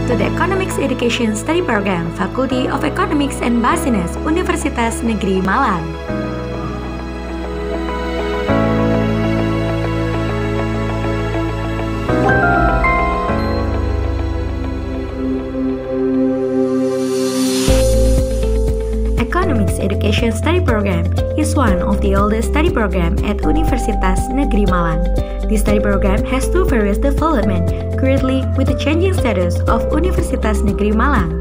to the Economics Education Study Program, Faculty of Economics and Business, Universitas Negeri Malang. Economics Education Study Program is one of the oldest study program at Universitas Negeri Malang. This study program has two various development currently with the changing status of Universitas Negeri Malang.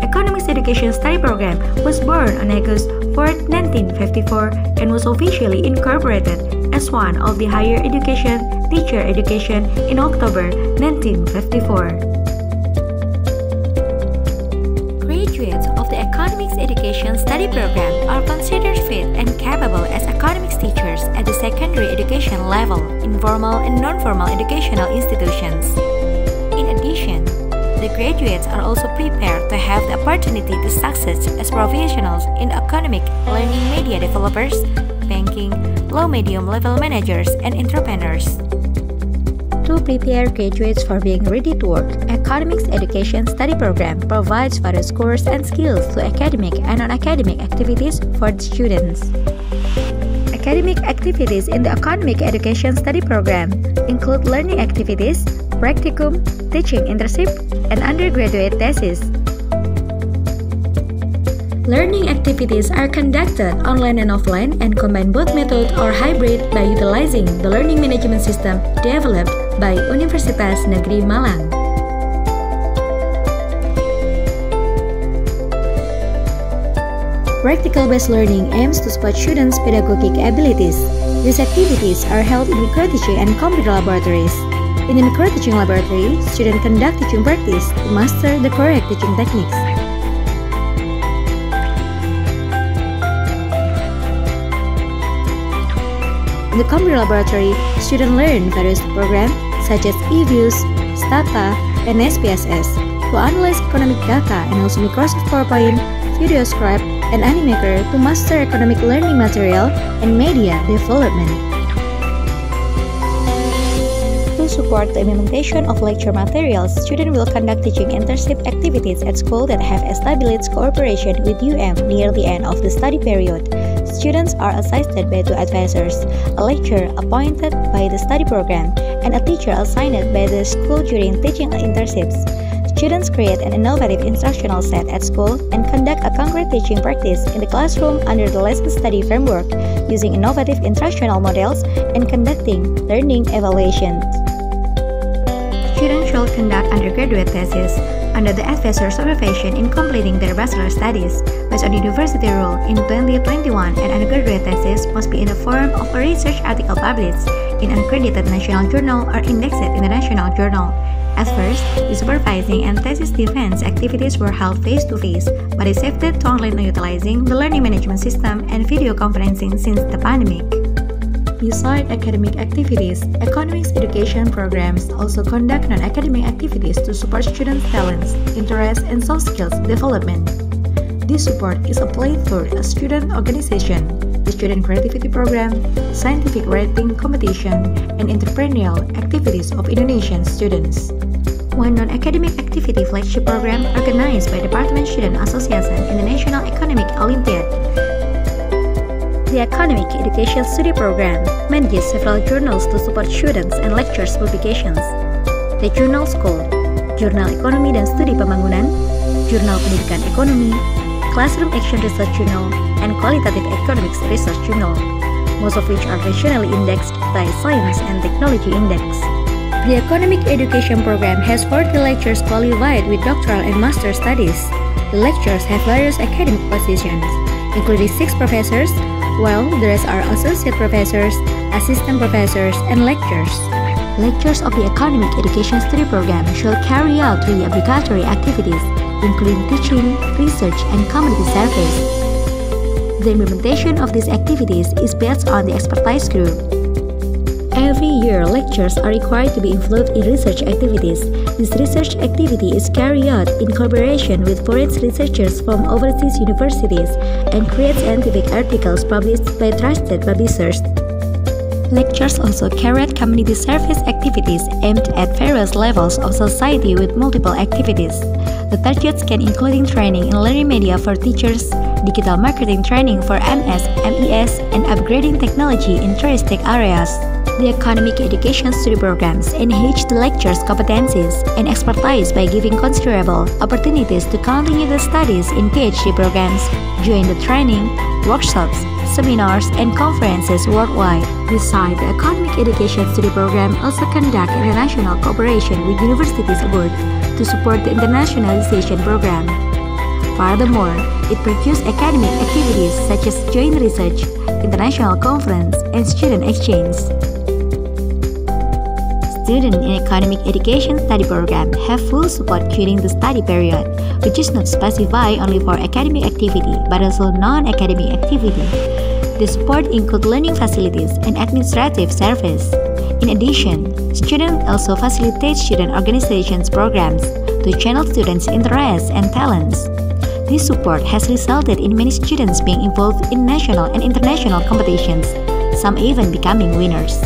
Economics Education Study Program was born on August 4, 1954 and was officially incorporated as one of the higher education, teacher education in October 1954. Graduates of the Economics Education Study Program are considered fit and capable as economics teachers at the secondary education level in formal and non-formal educational institutions. In addition, the graduates are also prepared to have the opportunity to succeed as professionals in economic, learning media developers, banking, low-medium level managers, and entrepreneurs. To prepare graduates for being ready to work, Economics Education Study Program provides various courses and skills to academic and non-academic activities for the students. Academic activities in the Economic Education Study Program include learning activities, practicum, teaching internship, and undergraduate thesis. Learning activities are conducted online and offline and combine both method or hybrid by utilizing the learning management system developed by Universitas Negeri Malang. Practical-based learning aims to support students' pedagogic abilities. These activities are held in micro-teaching and computer laboratories. In the micro-teaching laboratory, students conduct teaching practice to master the correct teaching techniques. In the computer laboratory, students learn various programs such as eViews, Stata, and SPSS to analyze economic data and also Microsoft PowerPoint, VideoScript, and Animaker to master economic learning material and media development. To support the implementation of lecture materials, students will conduct teaching internship activities at school that have established cooperation with near the end of the study period. Students are assisted by two advisors, a lecturer appointed by the study program, and a teacher assigned by the school during teaching internships. Students create an innovative instructional set at school and conduct a concrete teaching practice in the classroom under the lesson study framework, using innovative instructional models and conducting learning evaluations. Students should conduct undergraduate thesis under the advisor's supervision in completing their bachelor studies. Based on university rule in 2021, an undergraduate thesis must be in the form of a research article published in an accredited national journal or indexed in the national journal. At first, the supervising and thesis defense activities were held face-to-face, but is shifted to online utilizing the learning management system and video conferencing since the pandemic. Besides academic activities, economics education programs also conduct non-academic activities to support students' talents, interests, and soft skills development. This support is applied through a student organization, the student creativity program, scientific writing competition, and entrepreneurial activities of Indonesian students. One non-academic activity flagship program organized by Department Student Association in the National Economic Olympiad. The Economic Education Study Program manages several journals to support students and lectures publications. The journals called Jurnal Ekonomi dan Studi Pembangunan, Jurnal Pendidikan Ekonomi, Classroom Action Research Journal, and Qualitative Economics Research Journal, most of which are nationally indexed by Science and Technology Index. The Economic Education Program has 40 lecturers qualified with doctoral and master studies. The lecturers have various academic positions, including 6 professors, while the rest are associate professors, assistant professors, and lecturers. Lecturers of the Economic Education Study Program shall carry out 3 obligatory activities, including teaching, research, and community service. The implementation of these activities is based on the expertise group. Every year, lecturers are required to be involved in research activities. This research activity is carried out in collaboration with foreign researchers from overseas universities and creates scientific articles published by trusted publishers. Lectures also carry out community service activities aimed at various levels of society with multiple activities. The targets can include training in learning media for teachers, digital marketing training for MS, MES, and upgrading technology in touristic areas. The Economic Education Study programs enhance the lecturers' competencies and expertise by giving considerable opportunities to continue the studies in PhD programs, join the training, workshops, seminars, and conferences worldwide. Besides, the Economic Education Study program also conduct international cooperation with universities abroad to support the internationalization program. Furthermore, it produces academic activities such as joint research, international conference, and student exchange. Students in Economic Education Study program have full support during the study period, which is not specified only for academic activity but also non-academic activity. The support includes learning facilities and administrative service. In addition, students also facilitate student organizations programs to channel students' interests and talents. This support has resulted in many students being involved in national and international competitions, some even becoming winners.